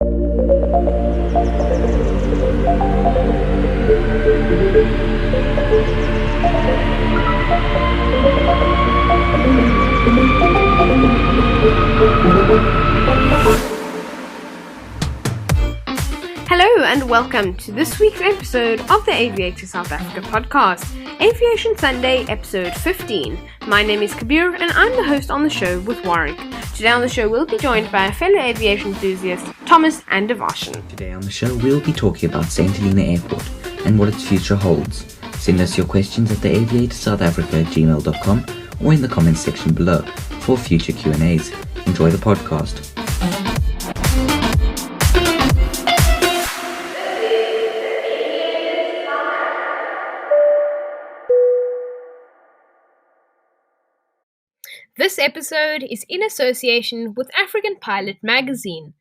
Hello and welcome to this week's episode of the Aviators South Africa podcast, Aviation Sunday, episode 15. My name is Kabir and I'm the host on the show with Warwick. Today on the show we'll be joined by a fellow aviation enthusiast, Thomas and Devarshan. Today on the show we'll be talking about St Helena Airport and what its future holds. Send us your questions at the aviatorsouthafrica@gmail.com or in the comments section below for future Q&As. Enjoy the podcast. This episode is in association with African Pilot magazine.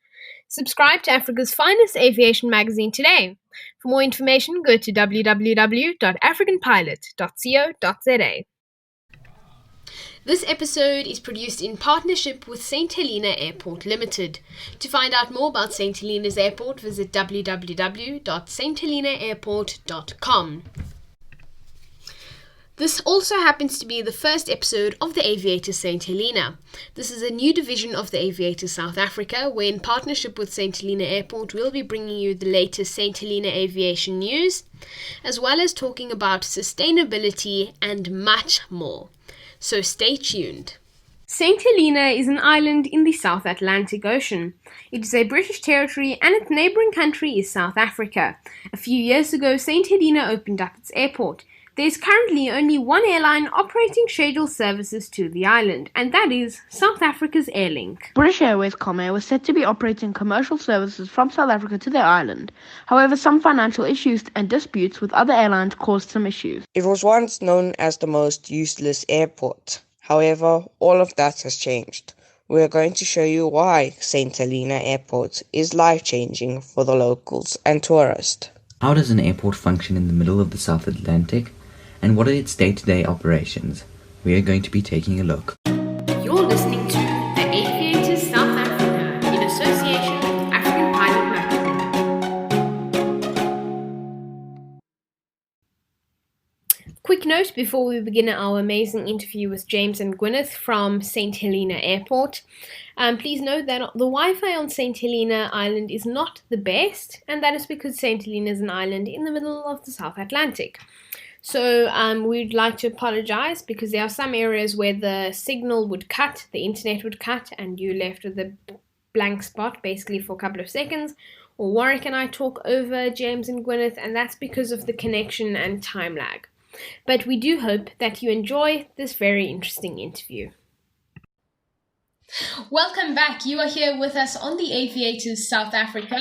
Subscribe to Africa's finest aviation magazine today. For more information, go to www.africanpilot.co.za. This episode is produced in partnership with St Helena Airport Ltd. To find out more about St Helena's airport, visit www.sthelenaAirport.com. This also happens to be the first episode of the Aviators St Helena. This is a new division of the Aviators South Africa, where in partnership with St Helena Airport, we'll be bringing you the latest St Helena aviation news, as well as talking about sustainability and much more. So stay tuned. St Helena is an island in the South Atlantic Ocean. It is a British territory and its neighbouring country is South Africa. A few years ago, St Helena opened up its airport. There is currently only one airline operating scheduled services to the island, and that is South Africa's Airlink. British Airways Comair was set to be operating commercial services from South Africa to their island. However, some financial issues and disputes with other airlines caused some issues. It was once known as the most useless airport. However, all of that has changed. We are going to show you why St Helena Airport is life-changing for the locals and tourists. How does an airport function in the middle of the South Atlantic? And what are its day-to-day operations? We are going to be taking a look. You're listening to the Aviators South Africa in association with African Pilot magazine. Quick note before we begin our amazing interview with James and Gwyneth from St Helena Airport. Please note that the Wi-Fi on St Helena Island is not the best, and that is because St Helena is an island in the middle of the South Atlantic. So we'd like to apologize because there are some areas where the signal would cut, the internet would cut, and you're left with a blank spot basically for a couple of seconds. Or Warwick and I talk over James and Gwyneth, and that's because of the connection and time lag. But we do hope that you enjoy this very interesting interview. Welcome back. You are here with us on the Aviators South Africa.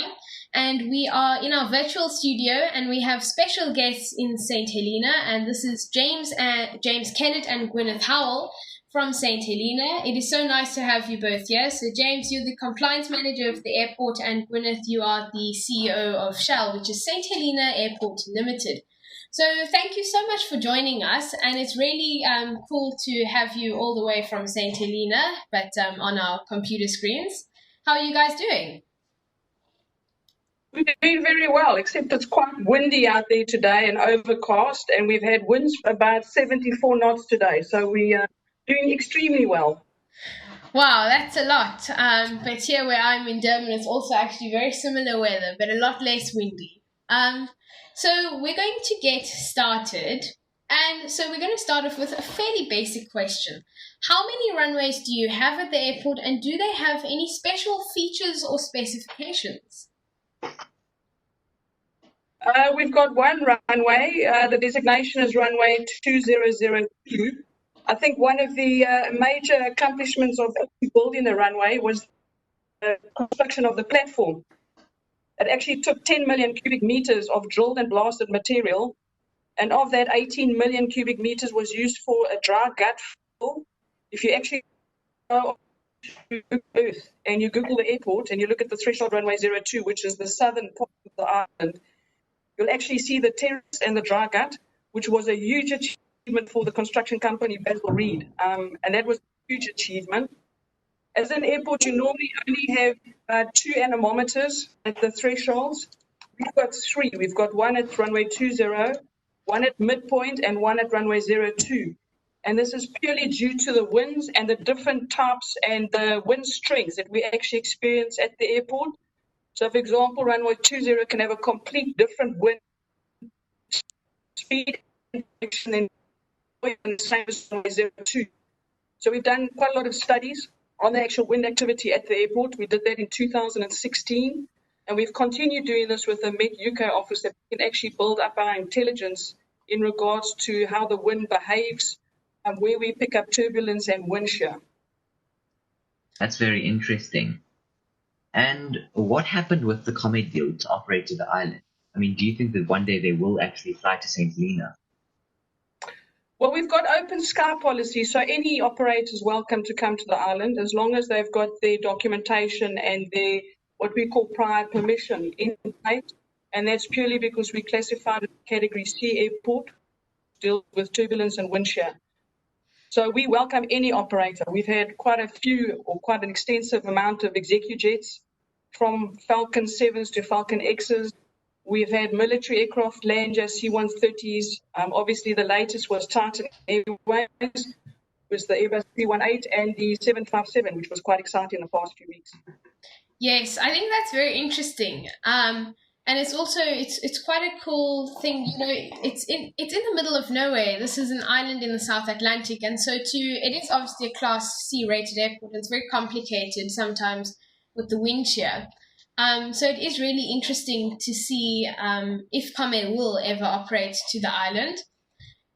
And we are in our virtual studio, and we have special guests in St Helena, and this is James Kennett and Gwyneth Howell from St Helena. It is so nice to have you both here. So James, you're the compliance manager of the airport, and Gwyneth, you are the CEO of SHAL, which is St Helena Airport Ltd. So thank you so much for joining us, and it's really cool to have you all the way from St Helena, but on our computer screens. How are you guys doing? We're doing very well, except it's quite windy out there today and overcast, and we've had winds about 74 knots today, so we are doing extremely well. Wow, that's a lot. But here where I'm in Durban, it's also actually very similar weather, but a lot less windy. So we're going to get started. And so we're going to start off with a fairly basic question. How many runways do you have at the airport, and do they have any special features or specifications? We've got one runway. The designation is runway 2002. I think one of the major accomplishments of building the runway was the construction of the platform. It actually took 10 million cubic meters of drilled and blasted material, and of that 18 million cubic meters was used for a dry gut fill. If you actually go to Earth and you Google the airport and you look at the threshold runway 02, which is the southern part of the island, you'll actually see the terrace and the dry gut, which was a huge achievement for the construction company Basil Reed, and that was a huge achievement. As an airport, you normally only have 2 anemometers at the thresholds. We've got 3. We've got one at runway 20, one at midpoint, and one at runway 02. And this is purely due to the winds and the different types and the wind strengths that we actually experience at the airport. So, for example, runway 20 can have a complete different wind speed and direction than the same as runway 02. So we've done quite a lot of studies on the actual wind activity at the airport. We did that in 2016, and we've continued doing this with the Met UK office, that we can actually build up our intelligence in regards to how the wind behaves and where we pick up turbulence and wind shear. That's very interesting. And what happened with the Comet deal to operate to the island? I mean, do you think that one day they will actually fly to St Helena? Well, we've got open sky policy, so any operator is welcome to come to the island as long as they've got their documentation and their what we call prior permission in place. And that's purely because we classified it as Category C airport, deals with turbulence and wind shear. So we welcome any operator. We've had quite a few, or quite an extensive amount of execujets, from Falcon 7s to Falcon Xs. We've had military aircraft land as C-130s. Obviously, the latest was Titan Airways, was the Airbus 318 and the 757, which was quite exciting the past few weeks. Yes, I think that's very interesting. And it's also it's quite a cool thing, you know. It's in the middle of nowhere. This is an island in the South Atlantic, and so it is obviously a Class C rated airport. It's very complicated sometimes with the wind shear. So it is really interesting to see if Comet will ever operate to the island.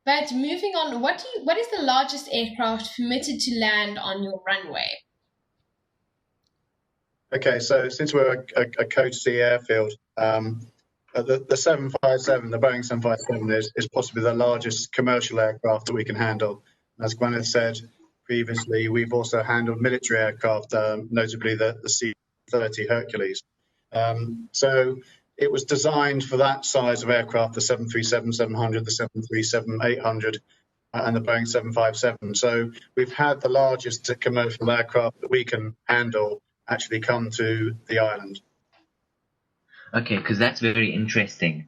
But moving on, what is the largest aircraft permitted to land on your runway? Okay, so since we're a Code C airfield, the 757, the Boeing 757 is possibly the largest commercial aircraft that we can handle. As Gwyneth said previously, we've also handled military aircraft, notably the C-30 Hercules. So it was designed for that size of aircraft, the 737-700, the 737-800, and the Boeing 757. So we've had the largest commercial aircraft that we can handle actually come to the island. Okay, because that's very interesting.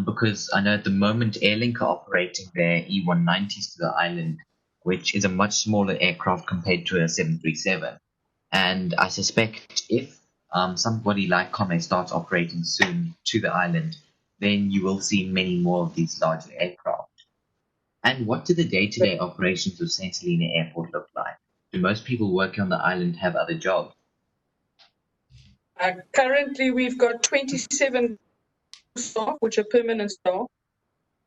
Because I know at the moment Airlink are operating their E190s to the island, which is a much smaller aircraft compared to a 737. And I suspect if somebody like Comet starts operating soon to the island, then you will see many more of these larger aircraft. And what do the day-to-day operations of St Helena Airport look like? Do most people working on the island have other jobs? Currently, we've got 27 staff, which are permanent staff,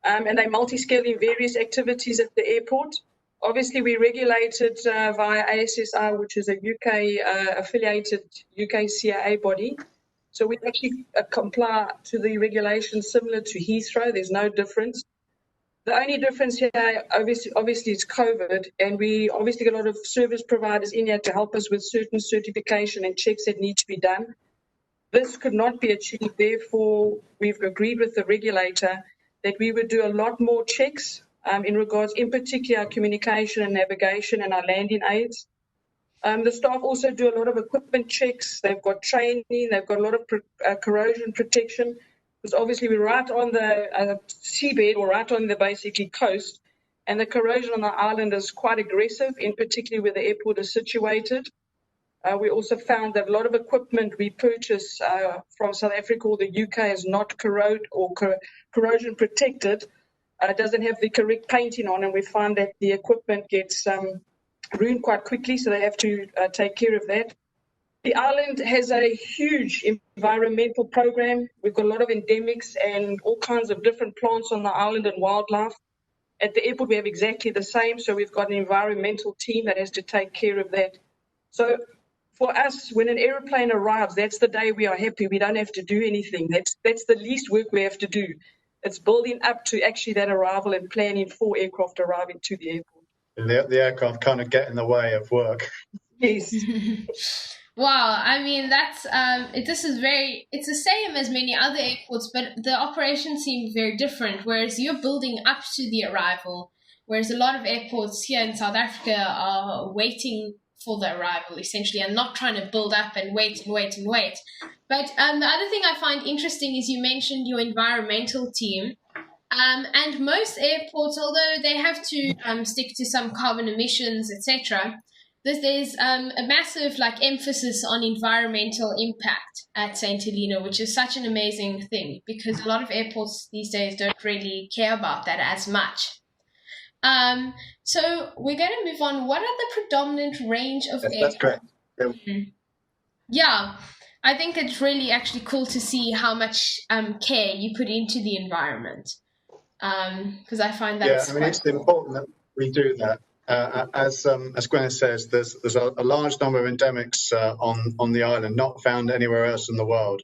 and they multi-scale in various activities at the airport. Obviously, we're regulated via ASSI, which is a UK affiliated UK CIA body. So we actually comply to the regulations similar to Heathrow. There's no difference. The only difference here, obviously, is COVID, and we obviously got a lot of service providers in here to help us with certain certification and checks that need to be done. This could not be achieved. Therefore, we've agreed with the regulator that we would do a lot more checks in regards, in particular, our communication and navigation and our landing aids. The staff also do a lot of equipment checks. They've got training. They've got a lot of corrosion protection. Because obviously we're right on the seabed, or right on the basically coast, and the corrosion on the island is quite aggressive, in particular where the airport is situated. We also found that a lot of equipment we purchase from South Africa or the UK is not corrosion protected, doesn't have the correct painting on, and we find that the equipment gets ruined quite quickly, so they have to take care of that. The island has a huge environmental program. We've got a lot of endemics and all kinds of different plants on the island and wildlife. At the airport, we have exactly the same, so we've got an environmental team that has to take care of that. So for us, when an aeroplane arrives, that's the day we are happy. We don't have to do anything. That's the least work we have to do. It's building up to actually that arrival and planning for aircraft arriving to the airport. And the aircraft kind of get in the way of work. Yes. Wow, I mean it's the same as many other airports, but the operations seem very different. Whereas you're building up to the arrival, whereas a lot of airports here in South Africa are waiting for the arrival, essentially, and not trying to build up and wait and wait and wait. But the other thing I find interesting is you mentioned your environmental team. And most airports, although they have to stick to some carbon emissions, etc., there's a massive emphasis on environmental impact at St Helena, which is such an amazing thing because a lot of airports these days don't really care about that as much. So we're going to move on. What are the predominant range of aircraft? That's correct. Yeah, I think it's really actually cool to see how much care you put into the environment. Because I find that it's important that we do that. As Gwyneth says, there's a large number of endemics on the island, not found anywhere else in the world.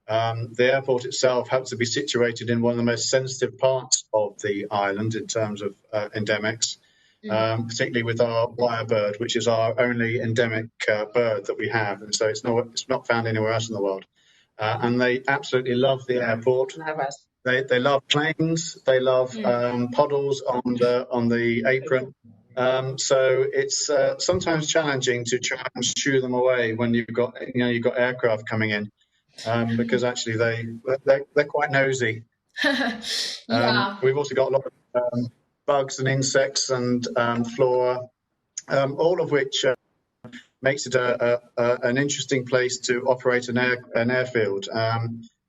The airport itself happens to be situated in one of the most sensitive parts of the island in terms of endemics, particularly with our lyrebird, which is our only endemic bird that we have, and so it's not found anywhere else in the world. And they absolutely love the airport. They love planes. They love puddles on the apron. So it's sometimes challenging to try and shoo them away when you've got aircraft coming in, because actually they're quite nosy. Yeah. We've also got a lot of bugs and insects and flora, all of which makes it an interesting place to operate an airfield.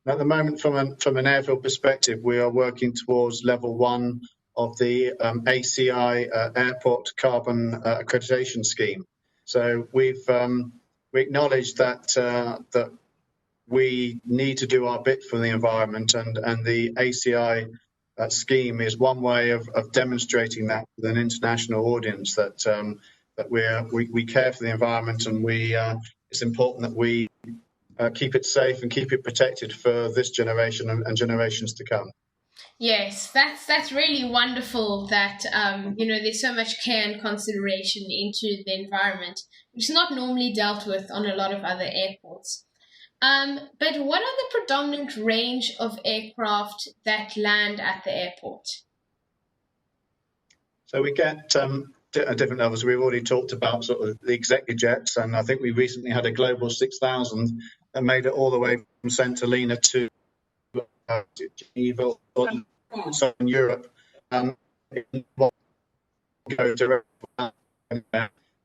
At the moment, from an airfield perspective, we are working towards level 1 of the ACI Airport Carbon Accreditation Scheme. So we acknowledge that we need to do our bit for the environment, and the ACI scheme is one way of demonstrating that with an international audience that we care for the environment, and it's important that we keep it safe and keep it protected for this generation and generations to come. Yes, that's really wonderful that there's so much care and consideration into the environment, which is not normally dealt with on a lot of other airports. But what are the predominant range of aircraft that land at the airport? So we get at different levels. We've already talked about sort of the executive jets, and I think we recently had a Global 6000 that made it all the way from St Helena to Geneva, so in Europe. So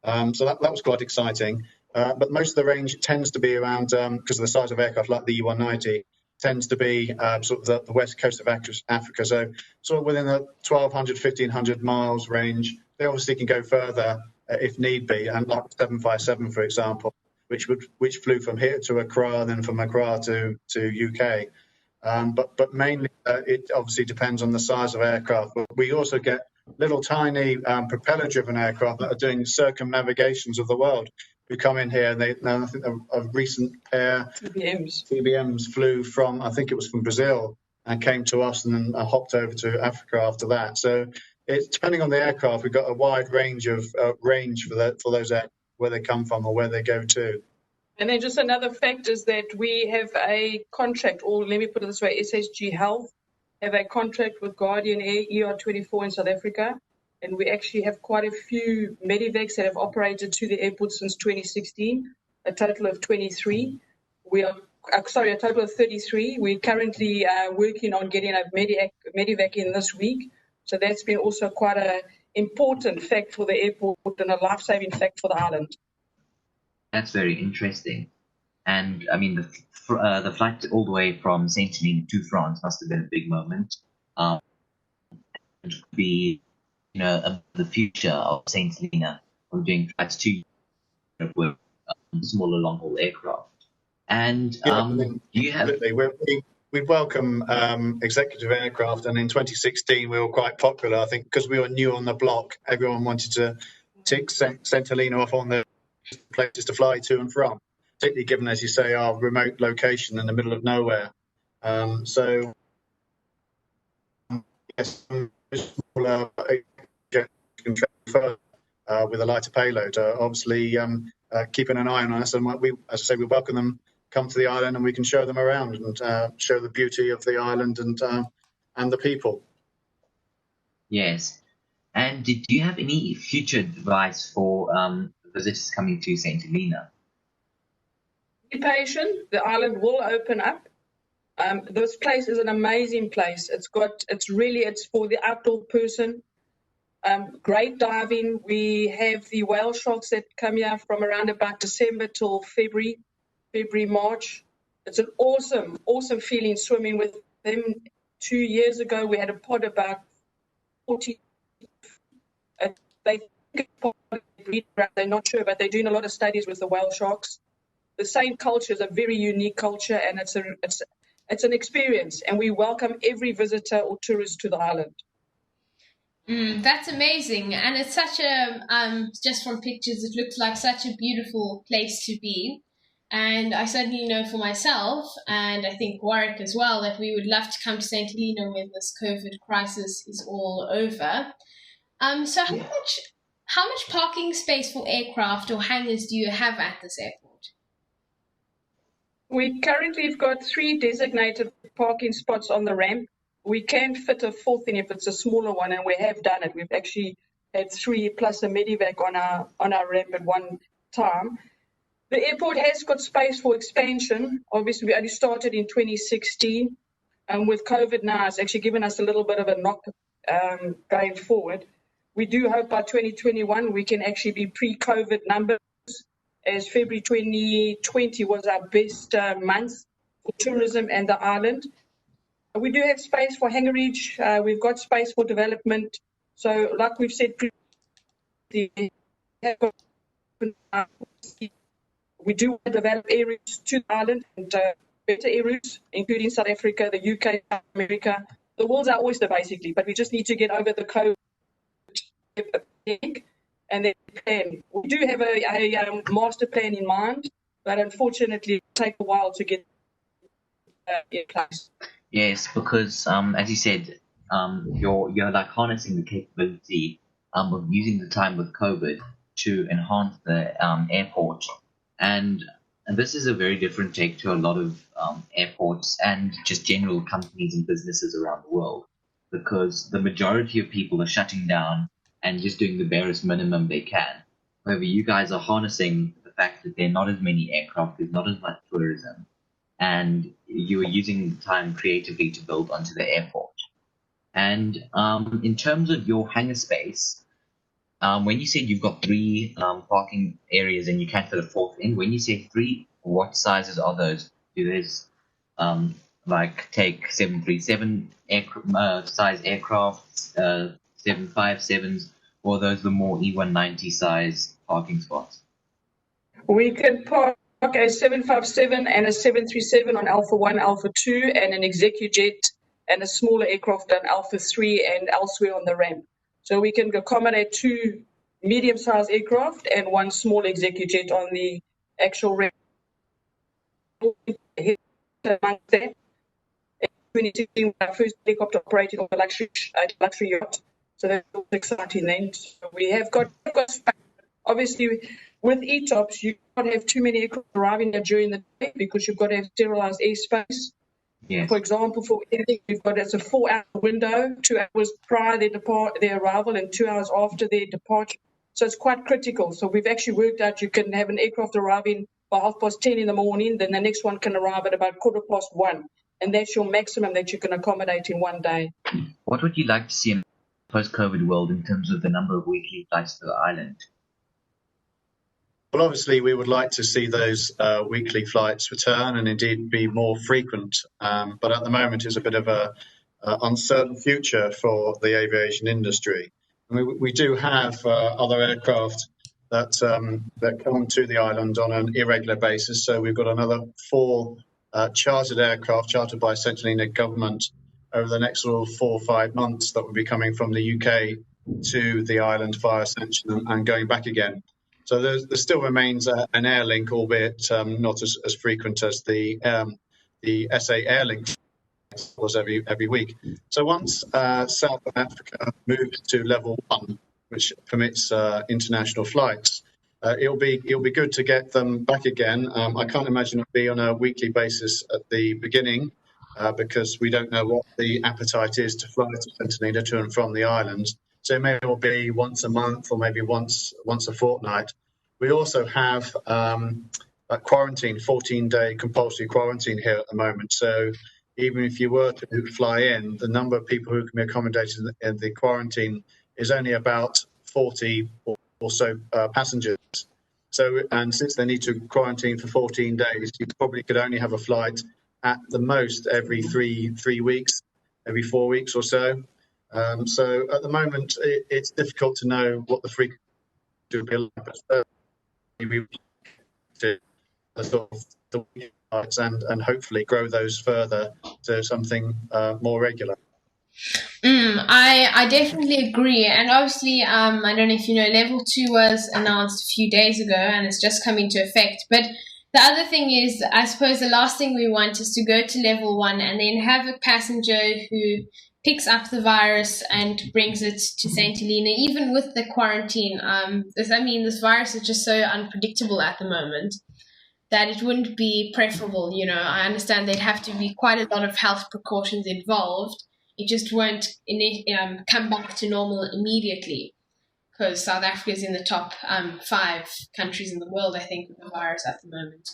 that was quite exciting. But most of the range tends to be around, because of the size of aircraft like the E190, tends to be sort of the west coast of Africa. So sort of within the 1,200, 1,500 miles range. They obviously can go further if need be, and like 757, for example, which flew from here to Accra, then from Accra to UK. But mainly it obviously depends on the size of aircraft. But we also get little tiny propeller-driven aircraft that are doing circumnavigations of the world who come in here. And I think a recent pair TBMs flew from, I think it was from Brazil, and came to us and then hopped over to Africa after that. So it's depending on the aircraft. We've got a wide range of range for those where they come from or where they go to. And then just another fact is that we have a contract, or let me put it this way, SHG Health have a contract with Guardian Air ER24 in South Africa. And we actually have quite a few medivacs that have operated to the airport since 2016, a total of 23. A total of 33. We're currently working on getting a medivac in this week. So that's been also quite an important fact for the airport and a life-saving fact for the island. That's very interesting. And I mean, the flight all the way from St Helena to France must have been a big moment. It could be, the future of St Helena of doing flights to Europe with smaller long-haul aircraft. And you have... We welcome executive aircraft, and in 2016 we were quite popular, I think, because we were new on the block. Everyone wanted to tick St Helena off on the places to fly to and from, particularly given, as you say, our remote location in the middle of nowhere. So yes, smaller can travel further with a lighter payload. Obviously, keeping an eye on us, and as I say, we welcome them come to the island, and we can show them around and show the beauty of the island and the people. Yes. And do you have any future advice for visitors coming to St Helena? Be patient. The island will open up. This place is an amazing place. It's for the outdoor person. Great diving. We have the whale sharks that come here from around about December till February, March. It's an awesome feeling swimming with them. 2 years ago, we had a pod about 40. They think they're not sure, but they're doing a lot of studies with the whale sharks. The Saint culture is a very unique culture, and it's an experience, and we welcome every visitor or tourist to the island. That's amazing, and it's such a just from pictures, it looks like such a beautiful place to be. And I certainly know for myself, and I think Warwick as well, that we would love to come to St Helena when this COVID crisis is all over. So how much parking space for aircraft or hangars do you have at this airport? We currently have got 3 designated parking spots on the ramp. We can fit a 4th in if it's a smaller one, and we have done it. We've actually had 3 plus a medivac on our ramp at one time. The airport has got space for expansion. Obviously, we only started in 2016, and with COVID now, it's actually given us a little bit of a knock going forward. We do hope by 2021 we can actually be pre-COVID numbers, as February 2020 was our best month for tourism and the island. We do have space for hangarage. We've got space for development. So, like we've said previously, we do develop areas to the island and better areas, including South Africa, the UK, South America. The world's our oyster, basically, but we just need to get over the COVID and then plan. We do have a master plan in mind, but unfortunately, it will take a while to get in place. Yes, because as you said, you're like harnessing the capability of using the time with COVID to enhance the airport, and this is a very different take to a lot of airports and just general companies and businesses around the world, because the majority of people are shutting down and just doing the barest minimum they can. However, you guys are harnessing the fact that there are not as many aircraft, there's not as much tourism, and you are using the time creatively to build onto the airport. And in terms of your hangar space, when you said you've got 3 parking areas and you can't fit a 4th in, when you say 3, what sizes are those? Do those take 737 size aircraft, 757s, or are those the more E190 size parking spots? We can park a 757 and a 737 on Alpha 1, Alpha 2, and an ExecuJet and a smaller aircraft on Alpha 3 and elsewhere on the ramp. So we can accommodate 2 medium-sized aircraft and 1 small ExecuJet on the actual ramp. Amongst that, in 2016, our first helicopter operating on a luxury yacht. So that's exciting then. So we have got space. Obviously, with ETOPS, you can't have too many aircraft arriving there during the day because you've got to have sterilized airspace. Yes. For example, for anything, it's a 4-hour window, 2 hours prior their arrival and 2 hours after their departure. So it's quite critical. So we've actually worked out you can have an aircraft arriving by 10:30 in the morning, then the next one can arrive at about 1:15, and that's your maximum that you can accommodate in one day. What would you like to see in the post-COVID world in terms of the number of weekly flights to the island? Well, obviously, we would like to see those weekly flights return and indeed be more frequent. But at the moment, it's a bit of a uncertain future for the aviation industry. I mean, we do have other aircraft that come to the island on an irregular basis. So we've got another 4 chartered aircraft chartered by St Helena government over the next 4 or 5 months that will be coming from the UK to the island via Ascension and going back again. So there still remains an air link, albeit not as frequent as the SA air link was every week. So once South Africa moves to level 1, which permits international flights, it'll be good to get them back again. I can't imagine it'll be on a weekly basis at the beginning because we don't know what the appetite is to fly to St Helena to and from the island. So it may well be once a month or maybe once a fortnight. We also have a quarantine, 14-day compulsory quarantine here at the moment. So even if you were to fly in, the number of people who can be accommodated in the quarantine is only about 40 or so passengers. So, and since they need to quarantine for 14 days, you probably could only have a flight at the most every three weeks, every 4 weeks or so. So at the moment, it's difficult to know what the frequency will be like, but certainly we to sort of the flights and hopefully grow those further to something more regular. I definitely agree, and obviously, I don't know if you know, level 2 was announced a few days ago, and it's just come into effect. But the other thing is, I suppose the last thing we want is to go to level 1 and then have a passenger who picks up the virus and brings it to St Helena, even with the quarantine. This virus is just so unpredictable at the moment that it wouldn't be preferable. I understand there'd have to be quite a lot of health precautions involved. It just won't come back to normal immediately, because South Africa is in the top 5 countries in the world, I think, with the virus at the moment.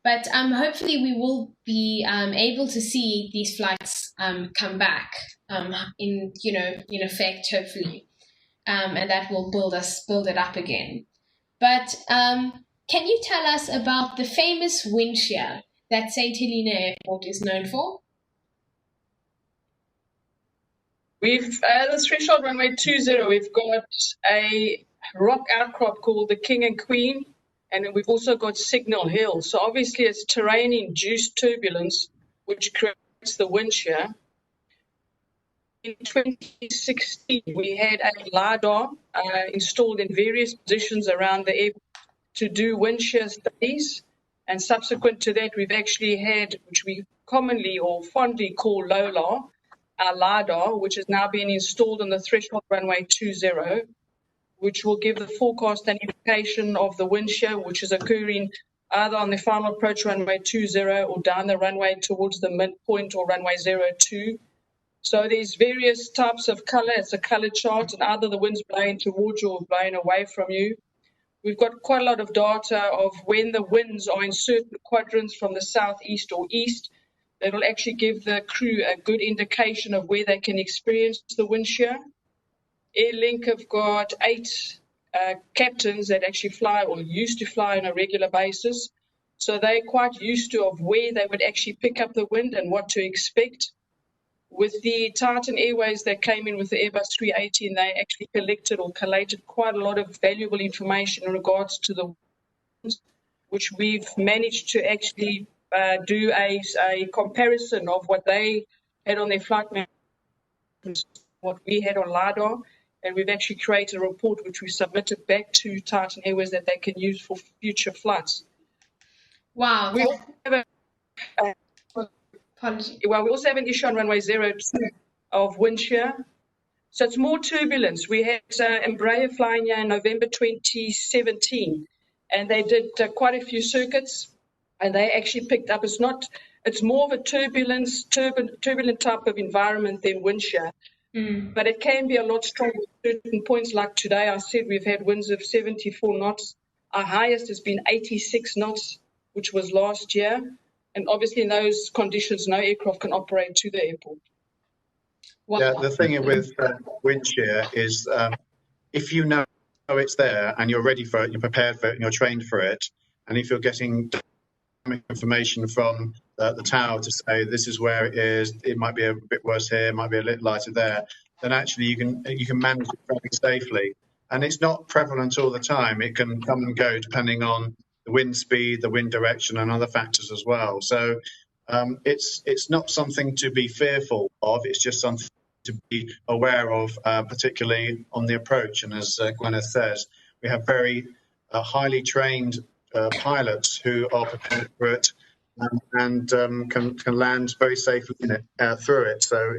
But hopefully we will be able to see these flights come back in effect, hopefully, and that will build it up again. But can you tell us about the famous wind shear that St Helena Airport is known for? We've the threshold runway 20. We've got a rock outcrop called the King and Queen, and we've also got Signal Hill. So obviously it's terrain-induced turbulence which creates the wind shear. In 2016, we had a LiDAR installed in various positions around the airport to do wind shear studies, and subsequent to that, we've actually had, which we commonly or fondly call LOLAR, our LiDAR, which has now been installed on the threshold runway 20, which will give the forecast and indication of the wind shear, which is occurring either on the final approach runway 20 or down the runway towards the midpoint or runway 02. So there's various types of color. It's a color chart, and either the wind's blowing towards you or blowing away from you. We've got quite a lot of data of when the winds are in certain quadrants from the southeast or east. That will actually give the crew a good indication of where they can experience the wind shear. Airlink have got 8 captains that actually fly or used to fly on a regular basis. So they're quite used to of where they would actually pick up the wind and what to expect. With the Titan Airways that came in with the Airbus 380, they actually collected or collated quite a lot of valuable information in regards to the winds, which we've managed to actually do a comparison of what they had on their flight maps, what we had on LiDAR, and we've actually created a report which we submitted back to Titan Airways that they can use for future flights. Wow. We also have an issue on runway 02 of wind shear. So it's more turbulence. We had Embraer flying here in November 2017, and they did quite a few circuits, and they actually picked up, it's more of a turbulent type of environment than wind shear. But it can be a lot stronger at certain points. Like today, I said we've had winds of 74 knots. Our highest has been 86 knots, which was last year. And obviously in those conditions, no aircraft can operate to the airport. Yeah, the thing with wind shear is if you know it's there and you're ready for it, you're prepared for it, and you're trained for it, and if you're getting information from the tower to say this is where it is, it might be a bit worse here, it might be a little lighter there, then actually you can manage it fairly safely. And it's not prevalent all the time. It can come and go depending on the wind speed, the wind direction, and other factors as well. So it's not something to be fearful of. It's just something to be aware of, particularly on the approach. And as Gwyneth says, we have very highly trained pilots who are prepared for it and can land very safely in it, through it. So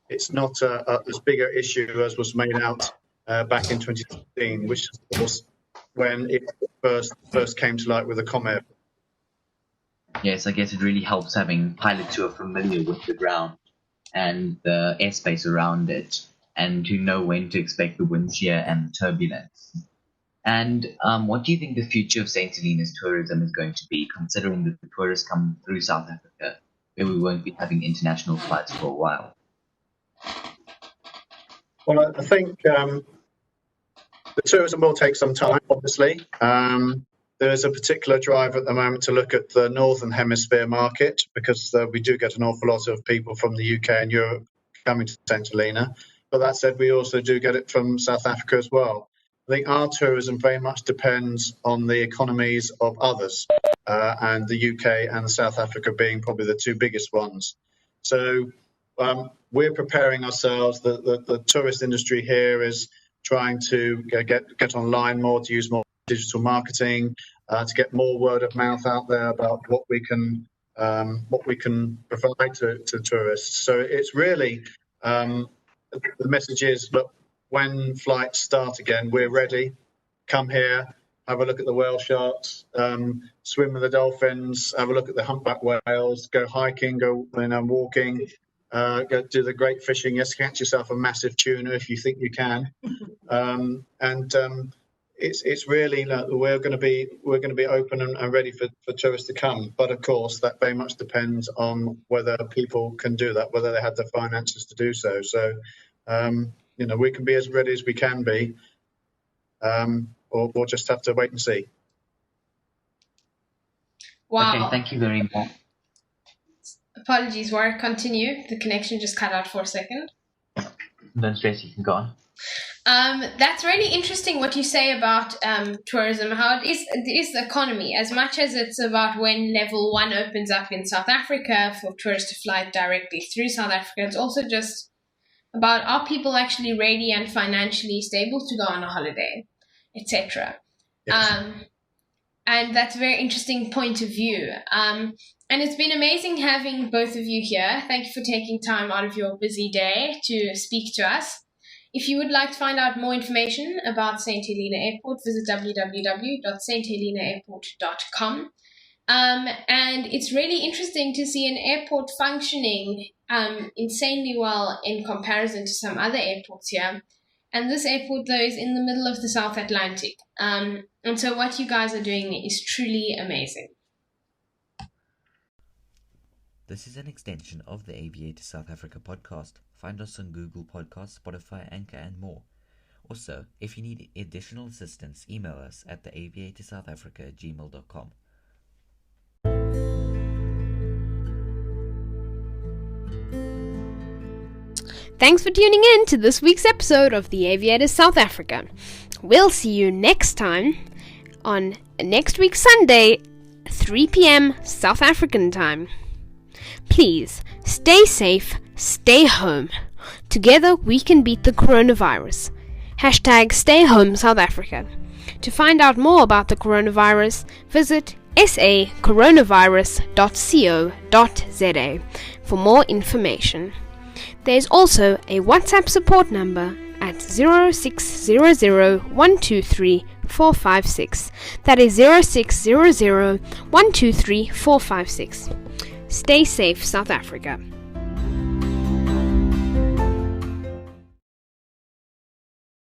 it's not as big an issue as was made out back in 2016, which of course when it first came to light with the Comet. Yes, I guess it really helps having pilots who are familiar with the ground and the airspace around it, and who know when to expect the wind shear and the turbulence. And what do you think the future of St Helena's tourism is going to be, considering that the tourists come through South Africa, where we won't be having international flights for a while? Well, I think the tourism will take some time, obviously. There is a particular drive at the moment to look at the Northern Hemisphere market, because we do get an awful lot of people from the UK and Europe coming to St Helena. But that said, we also do get it from South Africa as well. I think our tourism very much depends on the economies of others, and the UK and South Africa being probably the two biggest ones. So we're preparing ourselves. The tourist industry here is trying to get online more, to use more digital marketing, to get more word of mouth out there about what we can provide to tourists. So it's really the message is, look, when flights start again, we're ready. Come here, have a look at the whale sharks, swim with the dolphins, have a look at the humpback whales, go hiking, go walking, go do the great fishing. Yes, catch yourself a massive tuna if you think you can. It's really we're going to be open and ready for tourists to come. But of course, that very much depends on whether people can do that, whether they have the finances to do so. So. We can be as ready as we can be, or we'll just have to wait and see. Wow. Okay, thank you very much. Apologies, Warwick, continue. The connection just cut out for a second. Don't stress, you can go on. That's really interesting what you say about tourism, how it is the economy. As much as it's about when level 1 opens up in South Africa for tourists to fly directly through South Africa, it's also just about are people actually ready and financially stable to go on a holiday, etc. Yes. And that's a very interesting point of view. And it's been amazing having both of you here. Thank you for taking time out of your busy day to speak to us. If you would like to find out more information about St Helena Airport, visit www.sthelenaAirport.com. And it's really interesting to see an airport functioning insanely well in comparison to some other airports here. And this airport, though, is in the middle of the South Atlantic. And so what you guys are doing is truly amazing. This is an extension of the Aviators South Africa podcast. Find us on Google Podcasts, Spotify, Anchor, and more. Also, if you need additional assistance, email us at theaviatorsouthafrica@gmail.com. Thanks for tuning in to this week's episode of the Aviators South Africa. We'll see you next time on next week's Sunday, 3 p.m. South African time. Please stay safe, stay home. Together we can beat the coronavirus. #StayHomeSouthAfrica. To find out more about the coronavirus, visit sacoronavirus.co.za for more information. There's also a WhatsApp support number at 0600-123-456. That is 0600-123-456. Stay safe, South Africa.